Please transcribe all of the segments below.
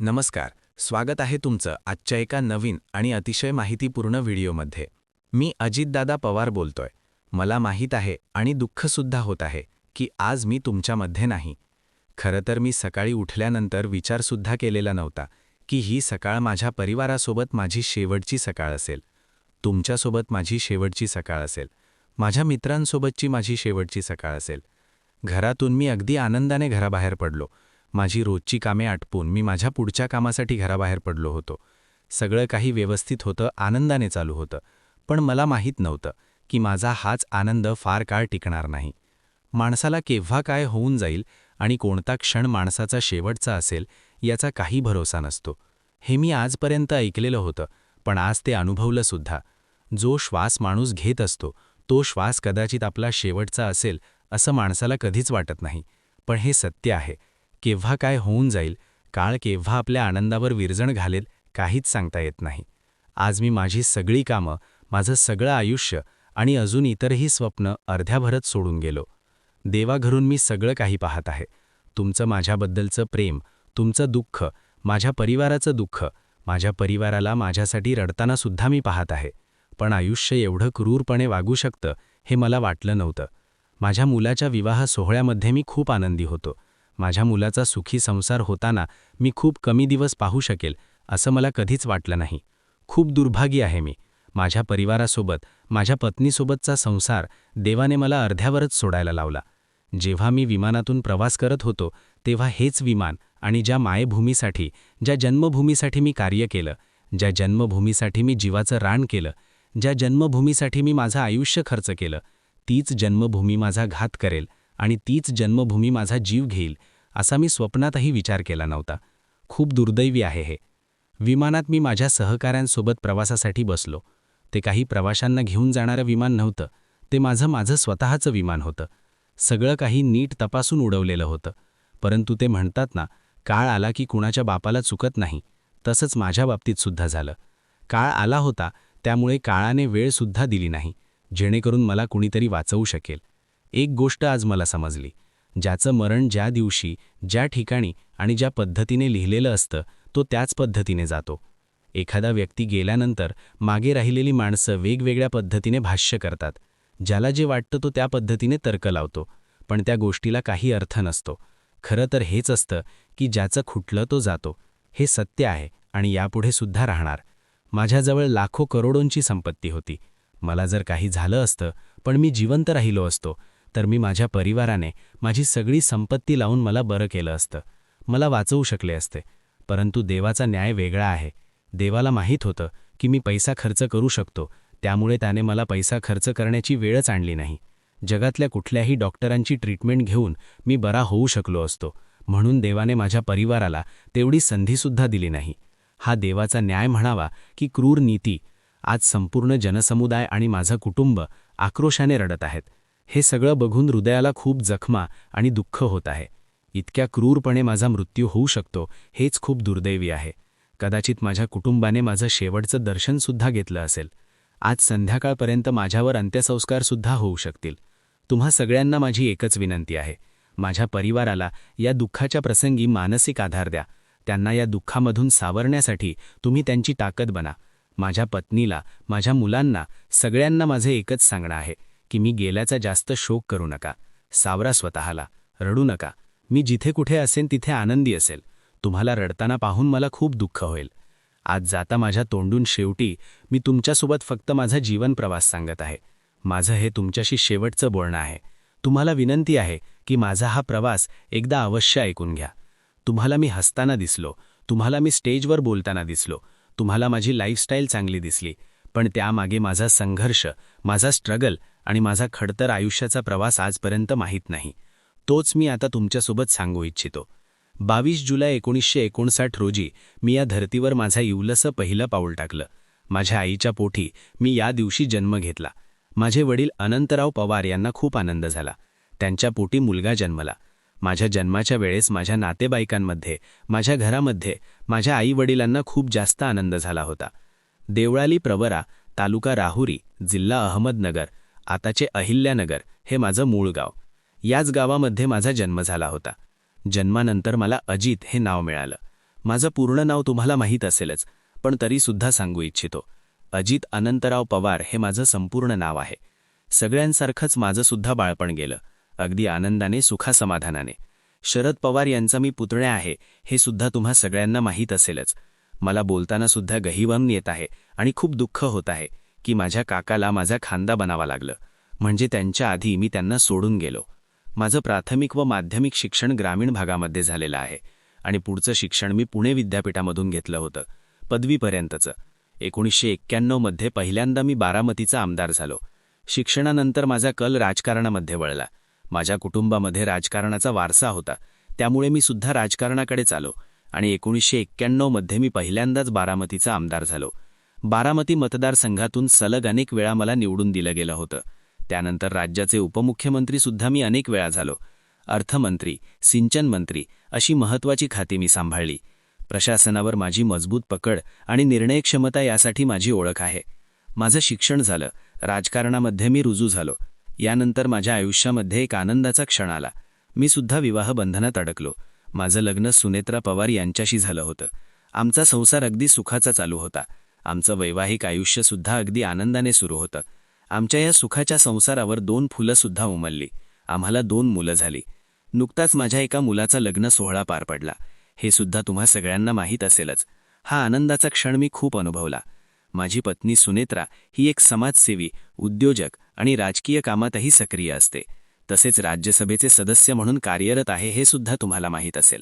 नमस्कार. स्वागत आहे तुमचं आजच्या एका नवीन आणि अतिशय माहितीपूर्ण व्हिडिओमध्ये. मी अजितदादा पवार बोलतोय. मला माहीत आहे आणि दुःखसुद्धा होत आहे की आज मी तुमच्यामध्ये नाही. खरं तर मी सकाळी उठल्यानंतर विचारसुद्धा केलेला नव्हता की ही सकाळ माझ्या परिवारासोबत माझी शेवटची सकाळ असेल, तुमच्यासोबत माझी शेवटची सकाळ असेल, माझ्या मित्रांसोबतची माझी शेवटची सकाळ असेल. घरातून मी अगदी आनंदाने घराबाहेर पडलो. माझी रोजची कामे आटपून मी माझ्या पुढच्या कामासाठी घराबाहेर पडलो होतो. सगळं काही व्यवस्थित होतं, आनंदाने चालू होतं. पण मला माहीत नव्हतं की माझा हाच आनंद फार काळ टिकणार नाही. माणसाला केव्हा काय होऊन जाईल आणि कोणता क्षण माणसाचा शेवटचा असेल याचा काही भरोसा नसतो. हे मी आजपर्यंत ऐकलेलं होतं, पण आज ते अनुभवलंसुद्धा. जो श्वास माणूस घेत असतो तो श्वास कदाचित आपला शेवटचा असेल असं माणसाला कधीच वाटत नाही. पण हे सत्य आहे. केव्हा काय होऊन जाईल, काळ केव्हा आपल्या आनंदावर विरजण घालेल काहीच सांगता येत नाही. आज मी माझी सगळी कामं, माझं सगळं आयुष्य आणि अजून इतरही स्वप्न अर्ध्याभरच सोडून गेलो. देवाघरून मी सगळं काही पाहत आहे. तुमचं माझ्याबद्दलचं प्रेम, तुमचं दुःख, माझ्या परिवाराचं दुःख, माझ्या परिवाराला माझ्यासाठी रडतानासुद्धा मी पाहत आहे. पण आयुष्य एवढं क्रूरपणे वागू शकतं हे मला वाटलं नव्हतं. माझ्या मुलाच्या विवाह सोहळ्यामध्ये मी खूप आनंदी होतो. माझ्या मुलाचा सुखी संसार होताना मी खूप कमी दिवस पाहू शकेल असं मला कधीच वाटलं नाही. खूप दुर्भागी आहे मी. माझ्या परिवारासोबत, माझ्या पत्नीसोबतचा संसार देवाने मला अर्ध्यावरच सोडायला लावला. जेव्हा मी विमानातून प्रवास करत होतो तेव्हा हेच विमान आणि ज्या मायभूमीसाठी, ज्या जन्मभूमीसाठी मी कार्य केलं, ज्या जन्मभूमीसाठी मी जीवाचं रान केलं, ज्या जन्मभूमीसाठी मी माझं आयुष्य खर्च केलं, तीच जन्मभूमी माझा घात करेल आणि तीच जन्मभूमी माझा जीव घेईल असा मी स्वप्नातही विचार केला नव्हता. खूप दुर्दैवी आहे हे. विमानात मी माझ्या सहकाऱ्यांसोबत प्रवासासाठी बसलो. ते काही प्रवाशांना घेऊन जाणारं विमान नव्हतं. ते माझं स्वतःचं विमान होतं. सगळं काही नीट तपासून उडवलेलं होतं. परंतु ते म्हणतात ना, काळ आला की कुणाच्या बापाला चुकत नाही, तसंच माझ्या बाबतीतसुद्धा झालं. काळ आला होता, त्यामुळे काळाने वेळसुद्धा दिली नाही, जेणेकरून मला कुणीतरी वाचवू शकेल. एक गोष्ट आज मला समजली. ज्याचं मरण ज्या दिवशी, ज्या ठिकाणी आणि ज्या पद्धतीने लिहिलेलं असतं तो त्याच पद्धतीने जातो. एखादा व्यक्ती गेल्यानंतर मागे राहिलेली माणसं वेगवेगळ्या पद्धतीने भाष्य करतात. ज्याला जे वाटतं तो त्या पद्धतीने तर्क लावतो, पण त्या गोष्टीला काही अर्थ नसतो. खरं तर हेच असतं की ज्याचं खुटलं तो जातो. हे सत्य आहे आणि यापुढे सुद्धा राहणार. माझ्याजवळ लाखो करोडोंची संपत्ती होती. मला जर काही झालं असतं, पण मी जिवंत राहिलो असतो, तर मी माझ्या परिवाराने माझी सगळी संपत्ती लावून मला बरं केलं असतं. मला वाचवू शकले असते. परंतु देवाचा न्याय वेगळा आहे. देवाला माहीत होतं की मी पैसा खर्च करू शकतो, त्यामुळे त्याने मला पैसा खर्च करण्याची वेळच आणली नाही. जगातल्या कुठल्याही डॉक्टरांची ट्रीटमेंट घेऊन मी बरा होऊ शकलो असतो, म्हणून देवाने माझ्या परिवाराला तेवढी संधीसुद्धा दिली नाही. हा देवाचा न्याय म्हणावा की क्रूर नीती. आज संपूर्ण जनसमुदाय आणि माझं कुटुंब आक्रोशाने रडत आहेत. हे सगळं बघून हृदयाला खूप जखमा आणि दुःख होत आहे. इतक्या क्रूरपणे माझा मृत्यू होऊ शकतो हेच खूप दुर्दैवी आहे. कदाचित माझ्या कुटुंबाने माझं शेवटचं दर्शनसुद्धा घेतलं असेल. आज संध्याकाळपर्यंत माझ्यावर अंत्यसंस्कारसुद्धा होऊ शकतील. तुम्हा सगळ्यांना माझी एकच विनंती आहे. माझ्या परिवाराला या दुःखाच्या प्रसंगी मानसिक आधार द्या. त्यांना या दुःखामधून सावरण्यासाठी तुम्ही त्यांची ताकद बना. माझ्या पत्नीला, माझ्या मुलांना, सगळ्यांना माझे एकच सांगणं आहे की मी गेल्याचा जास्त शोक करू नका. सावरा स्वतःला, रडू नका. मी जिथे कुठे असेन तिथे आनंदी असेल. तुम्हाला रडताना पाहून मला खूप दुःख होईल. आज जाता माझ्या तोंडून शेवटी मी तुमच्यासोबत फक्त माझा जीवन प्रवास सांगत आहे. माझं हे तुमच्याशी शेवटचं बोलणं आहे. तुम्हाला विनंती आहे की माझा हा प्रवास एकदा अवश्य ऐकून घ्या. तुम्हाला मी हसताना दिसलो, तुम्हाला मी स्टेजवर बोलताना दिसलो, तुम्हाला माझी लाईफस्टाईल चांगली दिसली, पण त्यामागे माझा संघर्ष, माझा स्ट्रगल आणि माझा खडतर आयुष्याचा प्रवास आजपर्यंत माहीत नाही. तोच मी आता तुमच्यासोबत सांगू इच्छितो. 22 जुलै 1959 रोजी मी या धर्तीवर माझा इवलसं पहिलं पाऊल टाकलं. माझ्या आईच्या पोटी मी या दिवशी जन्म घेतला. माझे वडील अनंतराव पवार यांना खूप आनंद झाला. त्यांच्या पोटी मुलगा जन्मला. माझ्या जन्माच्या वेळेस माझ्या नातेवाईकांमध्ये, माझ्या घरामध्ये माझ्या आईवडिलांना खूप जास्त आनंद झाला होता. देवळाली प्रवरा, तालुका राहुरी, जिल्हा अहमदनगर, आताचे अहिल्यानगर हे माझं मूळ गाव. याच गावामध्ये माझा जन्म झाला होता. जन्मानंतर मला अजित हे नाव मिळालं. माझं पूर्ण नाव तुम्हाला माहीत असेलच, पण तरीसुद्धा सांगू इच्छितो. अजित अनंतराव पवार हे माझं संपूर्ण नाव आहे. सगळ्यांसारखंच माझंसुद्धा बाळपण गेलं, अगदी आनंदाने, सुखासमाधानाने. शरद पवार यांचा मी पुतण्या आहे हे सुद्धा तुम्हा सगळ्यांना माहीत असेलच. मला बोलताना सुद्धा गहिवरून येत आहे आणि खूप दुःख होत आहे की माझ्या काकाला माझा खांदा बनावा लागलं, म्हणजे त्यांच्या आधी मी त्यांना सोडून गेलो. माझं प्राथमिक व माध्यमिक शिक्षण ग्रामीण भागामध्ये झालेलं आहे आणि पुढचं शिक्षण मी पुणे विद्यापीठामधून घेतलं होतं, पदवीपर्यंतचं. 1991 मध्ये पहिल्यांदा मी बारामतीचा आमदार झालो. शिक्षणानंतर माझा कल राजकारणामध्ये वळला. माझ्या कुटुंबामध्ये राजकारणाचा वारसा होता, त्यामुळे मी सुद्धा राजकारणाकडेच आलो आणि 1991 मध्ये मी पहिल्यांदाच बारामतीचा आमदार झालो. बारामती मतदारसंघातून सलग अनेक वेळा मला निवडून दिलं गेलं होतं. त्यानंतर राज्याचे उपमुख्यमंत्रीसुद्धा मी अनेक वेळा झालो. अर्थमंत्री, सिंचन मंत्री अशी महत्त्वाची खाती मी सांभाळली. प्रशासनावर माझी मजबूत पकड आणि निर्णयक्षमता यासाठी माझी ओळख आहे. माझं शिक्षण झालं, राजकारणामध्ये मी रुजू झालो. यानंतर माझ्या आयुष्यामध्ये एक आनंदाचा क्षण आला. मी सुद्धा विवाहबंधनात अडकलो. माझं लग्न सुनेत्रा पवार यांच्याशी झालं होतं. आमचा संसार अगदी सुखाचा चालू होता. आमचं वैवाहिक आयुष्यसुद्धा अगदी आनंदाने सुरू होतं. आमच्या या सुखाच्या संसारावर 2 फुलंसुद्धा उमलली. आम्हाला 2 मुलं झाली. नुकताच माझ्या एका मुलाचा लग्न सोहळा पार पडला. हे सुद्धा तुम्हा सगळ्यांना माहीत असेलच. हा आनंदाचा क्षण मी खूप अनुभवला. माझी पत्नी सुनेत्रा ही एक समाजसेवी, उद्योजक आणि राजकीय कामातही सक्रिय असते. तसेच राज्यसभेचे सदस्य म्हणून कार्यरत आहे हे सुद्धा तुम्हाला माहीत असेल.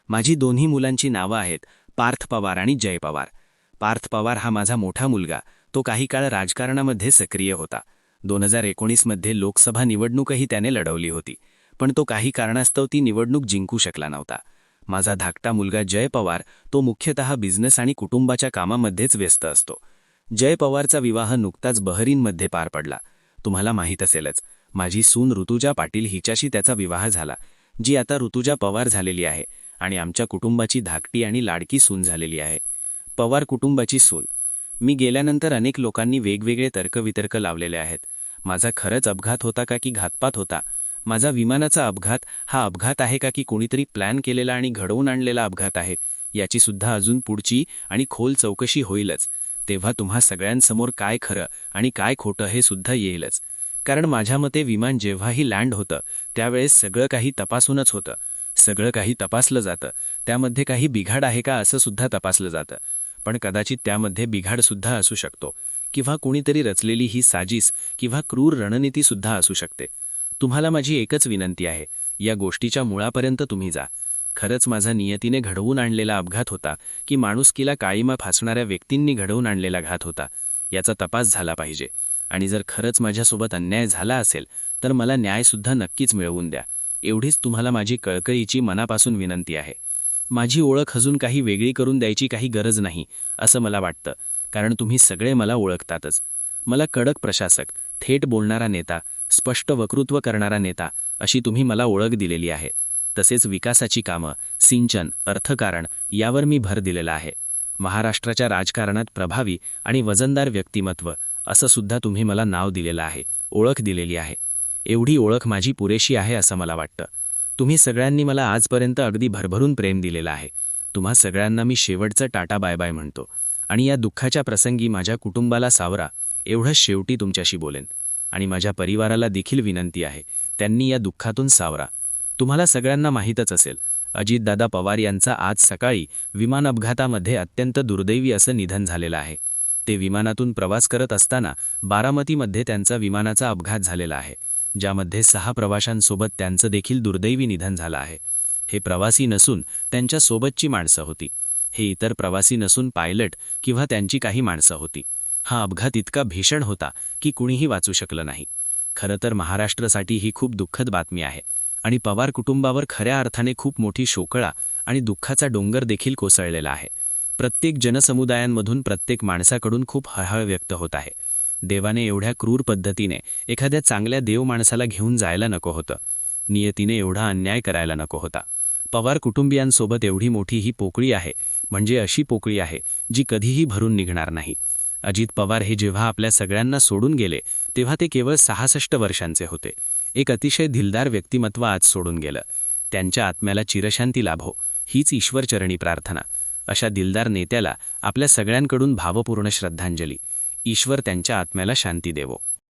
माझी दोन्ही मुलांची नावं आहेत पार्थ पवार आणि जय पवार. पार्थ पवार हा माझा मोठा मुलगा. तो काही काळ राजकारणामध्ये सक्रिय होता. 2019 मध्ये लोकसभा निवडणूकही त्याने लढवली होती, पण तो काही कारणास्तव ती निवडणूक जिंकू शकला नव्हता. माझा धाकटा मुलगा जय पवार तो मुख्यतः बिझनेस आणि कुटुंबाच्या कामामध्येच व्यस्त असतो. जय पवारचा विवाह नुकताच बहरीनमध्ये पार पडला. तुम्हाला माहीत असेलच, माझी सून ऋतुजा पाटील हिच्याशी त्याचा विवाह झाला, जी आता ऋतुजा पवार झालेली आहे आणि आमच्या कुटुंबाची धाकटी आणि लाडकी सून झालेली आहे. पवार कुटुंबाची सून. मी गेल्यानंतर अनेक लोकांनी वेगवेगळे तर्कवितर्क लावलेले आहेत. माझा खरंच अपघात होता का की घातपात होता? माझा विमानाचा अपघात हा अपघात आहे का की कोणीतरी प्लॅन केलेला आणि घडवून आणलेला अपघात आहे? याची सुद्धा अजून पुढची आणि खोल चौकशी होईलच. तेव्हा तुम्हा सगळ्यांसमोर काय खरं आणि काय खोटं हे सुद्धा येईलच. कारण माझ्या मते विमान जेव्हाही लँड होतं त्यावेळेस सगळं काही तपासूनच होतं. सगळं काही तपासलं जातं. त्यामध्ये काही बिघाड आहे का असं सुद्धा तपासलं जातं. पण कदाचित त्यामध्ये बिघाडसुद्धा असू शकतो किंवा कोणीतरी रचलेली ही साजिश किंवा क्रूर रणनीतीसुद्धा असू शकते. तुम्हाला माझी एकच विनंती आहे, या गोष्टीच्या मुळापर्यंत तुम्ही जा. खरंच माझा नियतीने घडवून आणलेला अपघात होता की माणुसकीला काळीमा फासणाऱ्या व्यक्तींनी घडवून आणलेला घात होता, याचा तपास झाला पाहिजे. आणि जर खरंच माझ्यासोबत अन्याय झाला असेल तर मला न्यायसुद्धा नक्कीच मिळवून द्या. एवढीच तुम्हाला माझी कळकळीची मनापासून विनंती आहे. माझी ओळख अजून काही वेगळी करून द्यायची काही गरज नाही असं मला वाटतं, कारण तुम्ही सगळे मला ओळखतातच. मला कडक प्रशासक, थेट बोलणारा नेता, स्पष्ट वक्तृत्व करणारा नेता अशी तुम्ही मला ओळख दिलेली आहे. तसेच विकासाची कामं, सिंचन, अर्थकारण यावर मी भर दिलेला आहे. महाराष्ट्राच्या राजकारणात प्रभावी आणि वजनदार व्यक्तिमत्व असं सुद्धा तुम्ही मला नाव दिलेलं आहे, ओळख दिलेली आहे. एवढी ओळख माझी पुरेशी आहे असं मला वाटतं. तुम्ही सगळ्यांनी मला आजपर्यंत अगदी भरभरून प्रेम दिलेलं आहे. तुम्हा सगळ्यांना मी शेवटचं टाटा बाय बाय म्हणतो आणि या दुःखाच्या प्रसंगी माझ्या कुटुंबाला सावरा एवढंच शेवटी तुमच्याशी बोलेन. आणि माझ्या परिवाराला देखील विनंती आहे, त्यांनी या दुःखातून सावरा. तुम्हाला सगळ्यांना माहीतच असेल, अजितदादा पवार यांचा आज सकाळी विमान अपघातामध्ये अत्यंत दुर्दैवी असं निधन झालेलं आहे. ते विमानातून प्रवास करत असताना बारामतीमध्ये त्यांचा विमानाचा अपघात झालेला आहे, ज्यामध्ये 6 प्रवाशांसोबत त्यांचं देखील दुर्दैवी निधन झालं आहे. हे प्रवासी नसून त्यांच्या सोबतची माणसं होती. हे इतर प्रवासी नसून पायलट किंवा त्यांची काही माणसं होती. हा अपघात इतका भीषण होता की कुणीही वाचू शकलं नाही. खरं तर महाराष्ट्रासाठी ही खूप दुःखद बातमी आहे आणि पवार कुटुंबावर खऱ्या अर्थाने खूप मोठी शोकळा आणि दुःखाचा डोंगर देखील कोसळलेला आहे. प्रत्येक जनसमुदायांमधून प्रत्येक माणसाकडून खूप हळहळ व्यक्त होत आहे. देवाने एवढ्या क्रूर पद्धतीने एखाद्या चांगल्या देव माणसाला घेऊन जायला नको होतं. नियतीने एवढा अन्याय करायला नको होता. पवार कुटुंबियांसोबत एवढी मोठी ही पोकळी आहे, म्हणजे अशी पोकळी आहे जी कधीही भरून निघणार नाही. अजित पवार हे जेव्हा आपल्या सगळ्यांना सोडून गेले तेव्हा ते केवळ 66 वर्षांचे होते. एक अतिशय दिलदार व्यक्तिमत्व आज सोडून गेलं. त्यांच्या आत्म्याला चिरशांती लाभो हीच ईश्वरचरणी प्रार्थना. अशा दिलदार नेत्याला आपल्या सगळ्यांकडून भावपूर्ण श्रद्धांजली. ईश्वर त्यांच्या आत्म्याला शांती देवो.